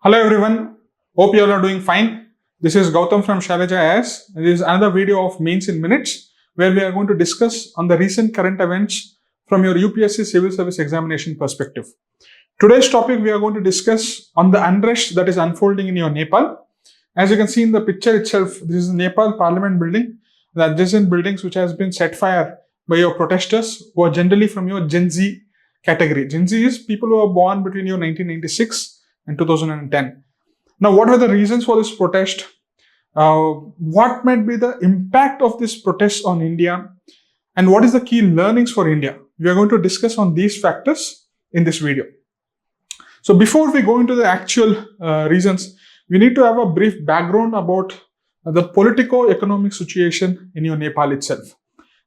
Hello everyone, hope you all are doing fine. This is Gautam from Shailaja as this is another video of Means in Minutes where we are going to discuss on the recent current events from your UPSC civil service examination perspective. Today's topic we are going to discuss on the unrest that is unfolding in your Nepal. As you can see in the picture itself, this is Nepal Parliament building, the adjacent buildings which has been set fire by your protesters who are generally from your Gen Z category. Gen Z is people who are born between your 1996 and 2010. Now, what were the reasons for this protest? What might be the impact of this protest on India? And what is the key learnings for India? We are going to discuss on these factors in this video. So before we go into the actual reasons, we need to have a brief background about the politico-economic situation in your Nepal itself.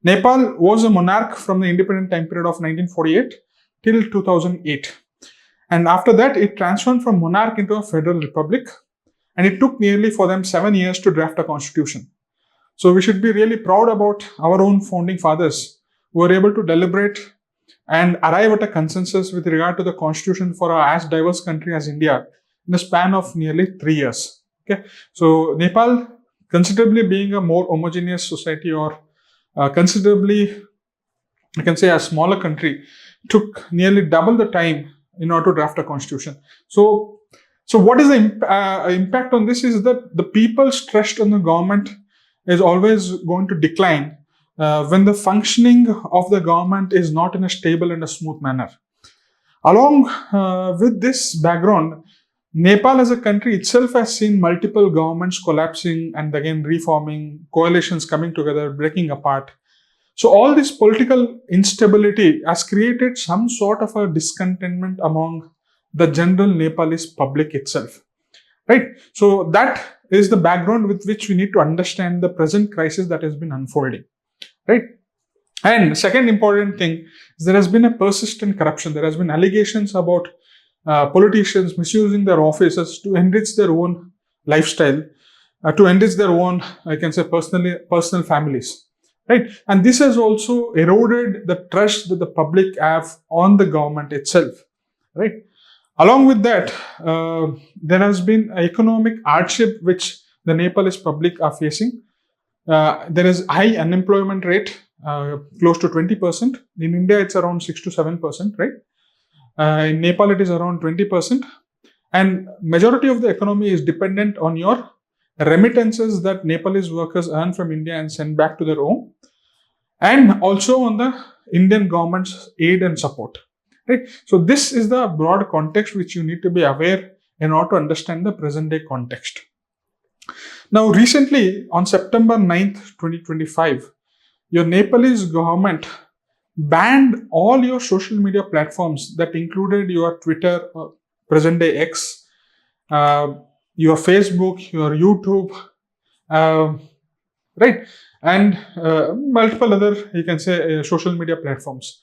Nepal was a monarch from the independent time period of 1948 till 2008. And after that, it transformed from monarch into a federal republic. And it took nearly for them 7 years to draft a constitution. So we should be really proud about our own founding fathers who were able to deliberate and arrive at a consensus with regard to the constitution for as diverse country as India in a span of nearly 3 years. Okay, so Nepal, considerably being a more homogeneous society or considerably, I can say, a smaller country, took nearly double the time in order to draft a constitution. So what is the impact on this is that the people's trust on the government is always going to decline when the functioning of the government is not in a stable and a smooth manner. Along with this background, Nepal as a country itself has seen multiple governments collapsing and again reforming, coalitions coming together, breaking apart. So all this political instability has created some sort of a discontentment among the general Nepalese public itself, right? So that is the background with which we need to understand the present crisis that has been unfolding, right? And second important thing is there has been a persistent corruption. There has been allegations about politicians misusing their offices to enrich their own lifestyle, to enrich their own, I can say, personal families. Right, and this has also eroded the trust that the public have on the government itself. Right. Along with that, there has been economic hardship which the Nepalese public are facing. There is high unemployment rate, close to 20%. In India, it's around 6 to 7%. Right. In Nepal, it is around 20%, and majority of the economy is dependent on your remittances that Nepalese workers earn from India and send back to their home, and also on the Indian government's aid and support. Right? So this is the broad context which you need to be aware in order to understand the present day context. Now recently, on September 9th, 2025, your Nepalese government banned all your social media platforms that included your Twitter, present day X, your Facebook, your YouTube, right, and multiple other, you can say, social media platforms,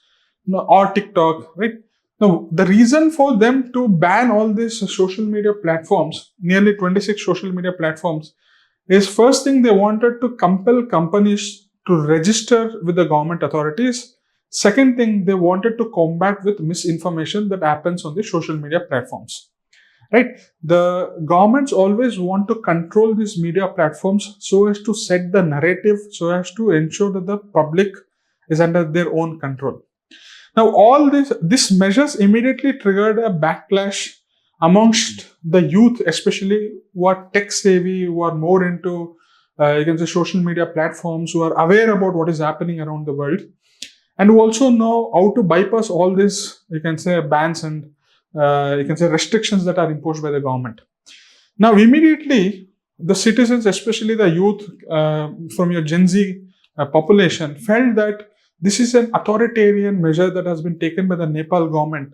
or TikTok, right? Now, the reason for them to ban all these social media platforms, nearly 26 social media platforms, is first thing they wanted to compel companies to register with the government authorities. Second thing, they wanted to combat with misinformation that happens on the social media platforms. Right? The governments always want to control these media platforms so as to set the narrative, so as to ensure that the public is under their own control. Now, all these measures immediately triggered a backlash amongst the youth, especially who are tech savvy, who are more into, you can say, social media platforms, who are aware about what is happening around the world, and who also know how to bypass all these, you can say, bans and you can say restrictions that are imposed by the government. Now, immediately, the citizens, especially the youth from your Gen Z population, felt that this is an authoritarian measure that has been taken by the Nepal government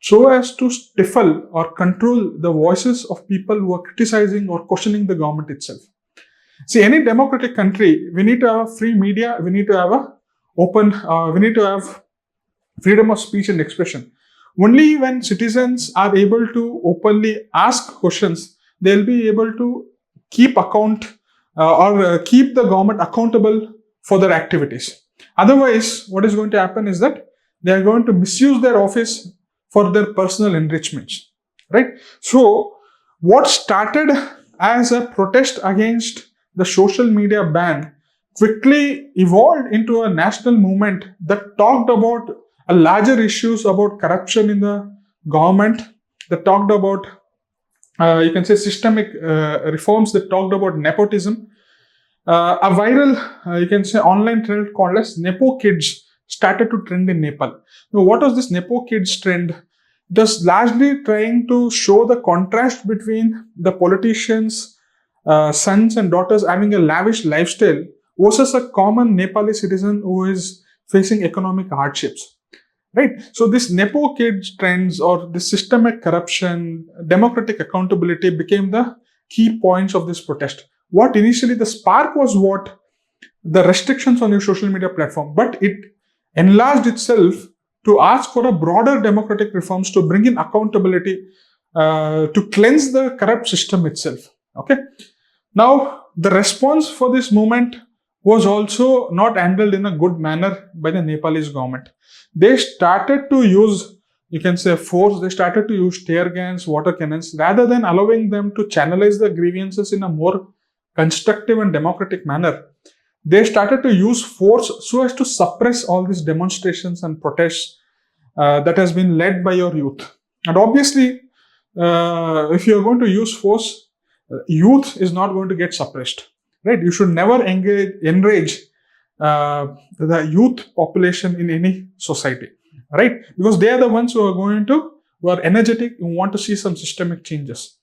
so as to stifle or control the voices of people who are criticizing or questioning the government itself. See, any democratic country, we need to have free media, we need to have we need to have freedom of speech and expression. Only when citizens are able to openly ask questions, they'll be able to keep account or keep the government accountable for their activities. Otherwise, what is going to happen is that they are going to misuse their office for their personal enrichments, right? So, What started as a protest against the social media ban quickly evolved into a national movement that talked about a larger issues about corruption in the government, that talked about you can say systemic reforms, that talked about nepotism. A viral, you can say, online trend called as Nepo Kids started to trend in Nepal. Now, what was this Nepo Kids trend? It was largely trying to show the contrast between the politicians' sons and daughters having a lavish lifestyle versus a common Nepali citizen who is facing economic hardships. Right? So, this Nepo Kids trends or the systemic corruption, democratic accountability became the key points of this protest. What initially the spark was what? The restrictions on your social media platform, but it enlarged itself to ask for a broader democratic reforms to bring in accountability, to cleanse the corrupt system itself. Okay. Now, the response for this movement was also not handled in a good manner by the Nepalese government. They started to use, you can say, force. They started to use tear gas, water cannons, rather than allowing them to channelize the grievances in a more constructive and democratic manner. They started to use force so as to suppress all these demonstrations and protests that has been led by your youth. And obviously, if you are going to use force, youth is not going to get suppressed, right? You should never enrage the youth population in any society, right? Because they are the ones who are energetic, who want to see some systemic changes,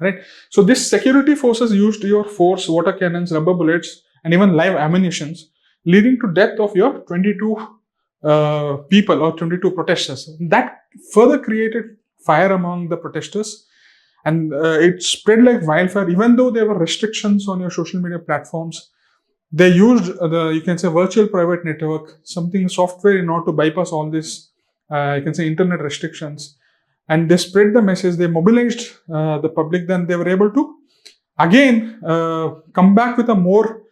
right? So this security forces used your force, water cannons, rubber bullets, and even live ammunitions, leading to death of your 22 people or 22 protesters. That further created fire among the protesters, and it spread like wildfire. Even though there were restrictions on your social media platforms, they used you can say, virtual private network, something software in order to bypass all this, you can say, internet restrictions, and they spread the message. They mobilized the public. Then they were able to again come back with a more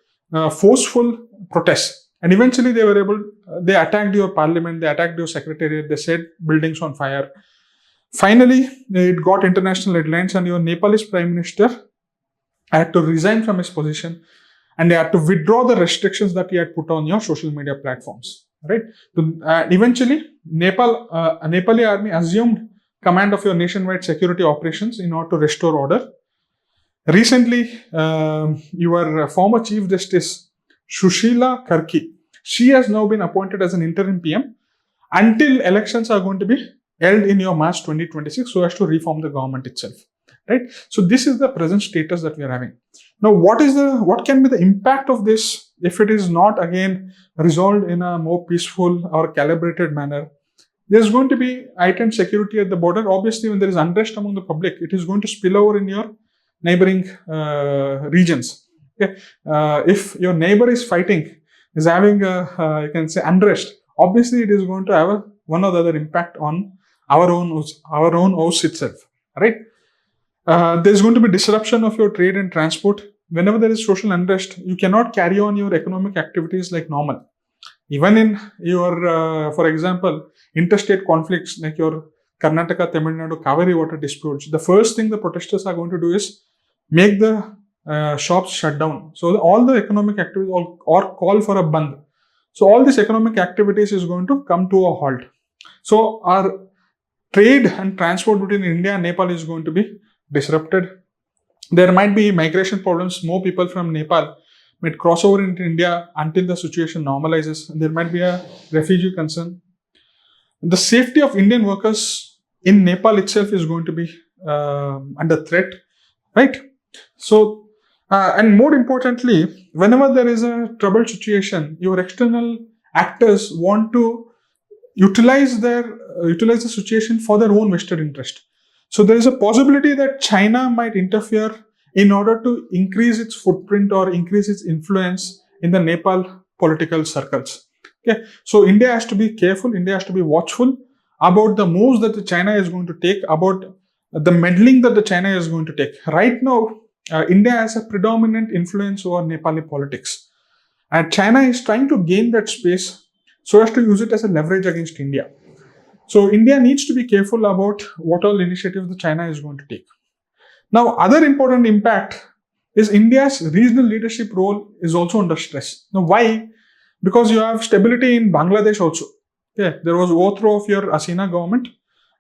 forceful protest. And eventually they attacked your parliament, they attacked your secretariat, they set buildings on fire. Finally, it got international headlines, and your Nepalese prime minister had to resign from his position, and they had to withdraw the restrictions that he had put on your social media platforms. Right? Eventually, Nepali army assumed command of your nationwide security operations in order to restore order. Recently, your former Chief Justice Sushila Karki, she has now been appointed as an interim PM until elections are going to be held in your March 2026, so as to reform the government itself. Right? So this is the present status that we are having. Now, what can be the impact of this if it is not again resolved in a more peaceful or calibrated manner? There's going to be heightened security at the border. Obviously, when there is unrest among the public, it is going to spill over in your neighboring regions. Okay? If your neighbor is fighting, is having you can say, unrest, obviously it is going to have one or the other impact on our own house itself. Right? There's going to be disruption of your trade and transport. Whenever there is social unrest, you cannot carry on your economic activities like normal. Even in your, for example, interstate conflicts like your Karnataka, Tamil Nadu, Kaveri water disputes, the first thing the protesters are going to do is make the shops shut down. So all the economic activities or call for a band. So all these economic activities is going to come to a halt. So our trade and transport between India and Nepal is going to be disrupted. There might be migration problems. More people from Nepal might cross over into India until the situation normalizes. There might be a refugee concern. The safety of Indian workers in Nepal itself is going to be under threat, right? So, and more importantly, whenever there is a troubled situation, your external actors want to utilize the situation for their own vested interest. So there is a possibility that China might interfere in order to increase its footprint or increase its influence in the Nepal political circles. Okay, so India has to be careful. India has to be watchful about the moves that the China is going to take, about the meddling that the China is going to take. Right now, India has a predominant influence over Nepali politics, and China is trying to gain that space so as to use it as a leverage against India. So India needs to be careful about what all initiatives the China is going to take. Now, other important impact is India's regional leadership role is also under stress. Now, why? Because you have stability in Bangladesh also. Okay, there was overthrow of your Hasina government,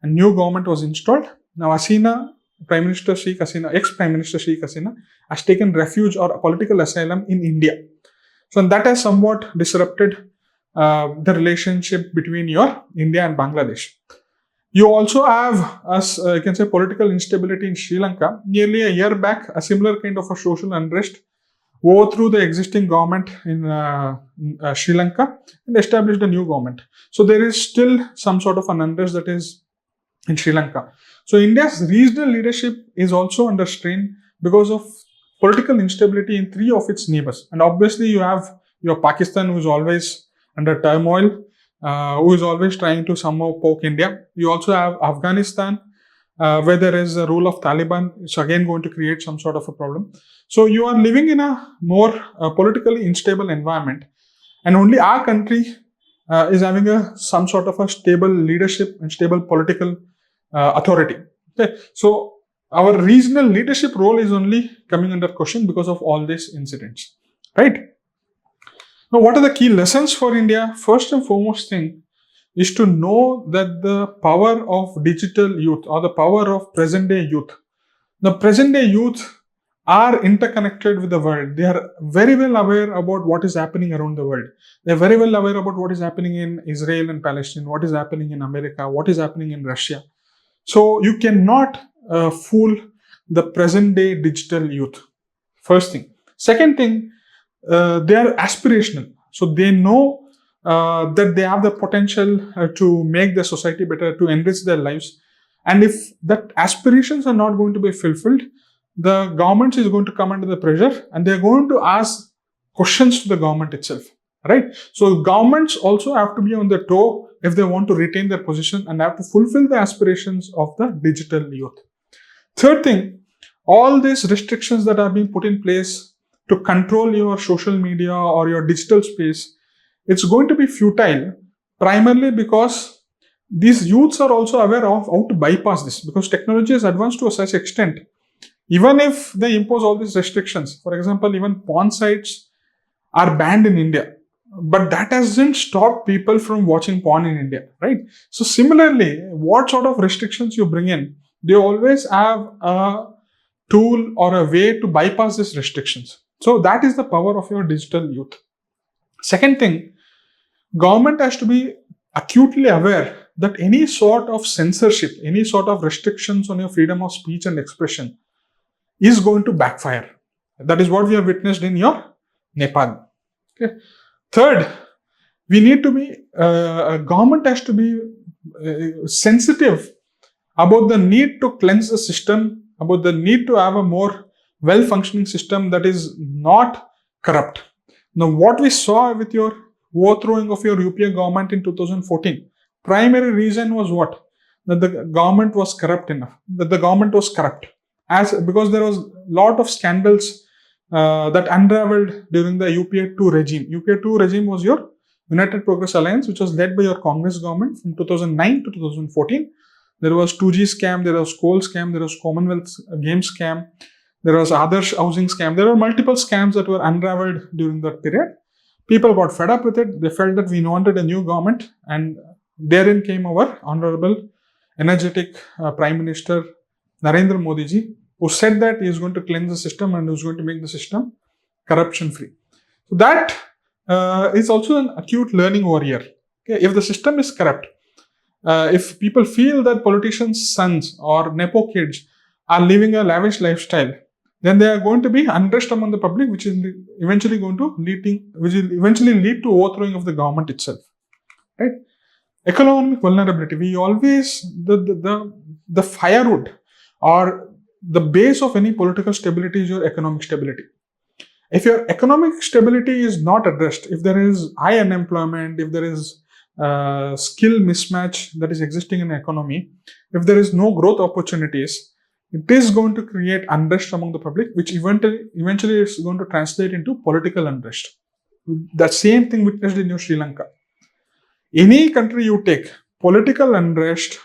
and new government was installed. Now, Hasina, Prime Minister Sheikh Hasina, ex-Prime Minister Sheikh Hasina, has taken refuge or political asylum in India. So that has somewhat disrupted the relationship between your India and Bangladesh. You also have, as you can say, political instability in Sri Lanka. Nearly a year back, a similar kind of a social unrest overthrew the existing government in Sri Lanka and established a new government. So there is still some sort of an unrest that is in Sri Lanka. So India's regional leadership is also under strain because of political instability in three of its neighbors. And obviously you have your Pakistan, who is always under turmoil, who is always trying to somehow poke India. You also have Afghanistan, where there is a rule of Taliban. It's again going to create some sort of a problem. So you are living in a more politically unstable environment, and only our country is having some sort of a stable leadership and stable political authority. Okay, so our regional leadership role is only coming under question because of all these incidents, right? Now, what are the key lessons for India? First and foremost thing is to know that the power of digital youth or the power of present day youth. The present day youth are interconnected with the world. They are very well aware about what is happening around the world. They are very well aware about what is happening in Israel and Palestine, what is happening in America, what is happening in Russia. So you cannot fool the present day digital youth. First thing. Second thing, they are aspirational. So they know that they have the potential to make the society better, to enrich their lives. And if that aspirations are not going to be fulfilled, the government is going to come under the pressure and they're going to ask questions to the government itself, right? So governments also have to be on their toe if they want to retain their position and have to fulfill the aspirations of the digital youth. Third thing, all these restrictions that are being put in place to control your social media or your digital space, it's going to be futile, primarily because these youths are also aware of how to bypass this, because technology is advanced to a such extent. Even if they impose all these restrictions, for example, even porn sites are banned in India, but that doesn't stop people from watching porn in India, right? So similarly, what sort of restrictions you bring in, they always have a tool or a way to bypass these restrictions. So that is the power of your digital youth. Second thing, government has to be acutely aware that any sort of censorship, any sort of restrictions on your freedom of speech and expression is going to backfire. That is what we have witnessed in your Nepal. Okay. Third, we need to be, government has to be sensitive about the need to cleanse the system, about the need to have a more well-functioning system that is not corrupt. Now, what we saw with your overthrowing of your UPA government in 2014, primary reason was what? That the government was corrupt enough, that the government was corrupt. Because there was a lot of scandals that unraveled during the UPA-2 regime. UPA-2 regime was your United Progress Alliance, which was led by your Congress government from 2009 to 2014. There was 2G scam, there was coal scam, there was Commonwealth Games scam, there was Adarsh housing scam. There were multiple scams that were unraveled during that period. People got fed up with it. They felt that we wanted a new government, and therein came our honorable, energetic Prime Minister Narendra Modi ji, who said that he is going to cleanse the system and is going to make the system corruption free. So that is also an acute learning over here. Okay? If the system is corrupt, if people feel that politicians' sons or Nepo kids are living a lavish lifestyle, then they are going to be unrest among the public, which is eventually going to lead to overthrowing of the government itself. Right? Economic vulnerability. We always the firewood or the base of any political stability is your economic stability. If your economic stability is not addressed, if there is high unemployment, if there is skill mismatch that is existing in the economy, if there is no growth opportunities, it is going to create unrest among the public, which eventually is going to translate into political unrest. The same thing witnessed in Sri Lanka. Any country you take, political unrest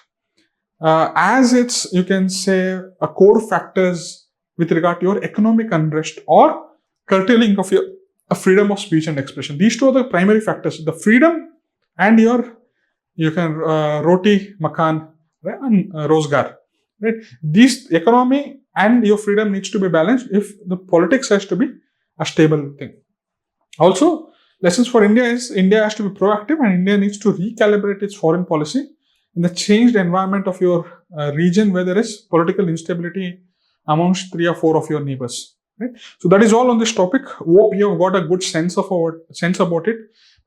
as it's, you can say, a core factors with regard to your economic unrest or curtailing of your freedom of speech and expression. These two are the primary factors: the freedom and you can roti, makan, right, and rozgar. Right? These economy and your freedom needs to be balanced if the politics has to be a stable thing. Also, lessons for India is India has to be proactive and India needs to recalibrate its foreign policy in the changed environment of your region where there is political instability amongst 3 or 4 of your neighbors. Right? So that is all on this topic. Hope you have got a good sense about it.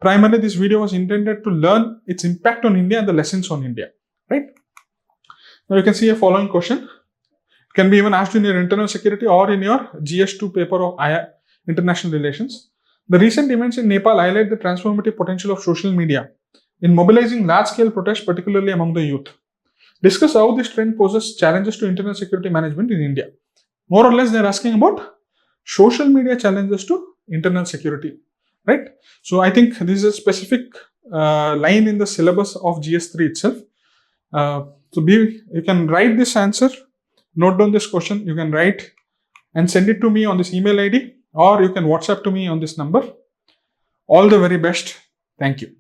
Primarily, this video was intended to learn its impact on India and the lessons on India. Right? Now you can see a following question. It can be even asked in your internal security or in your GS2 paper of international relations. The recent events in Nepal highlight the transformative potential of social media in mobilizing large-scale protests, particularly among the youth. Discuss how this trend poses challenges to internal security management in India. More or less, they're asking about social media challenges to internal security, right? So I think this is a specific line in the syllabus of GS3 itself. You can write this answer, note down this question, you can write and send it to me on this email ID, or you can WhatsApp to me on this number. All the very best. Thank you.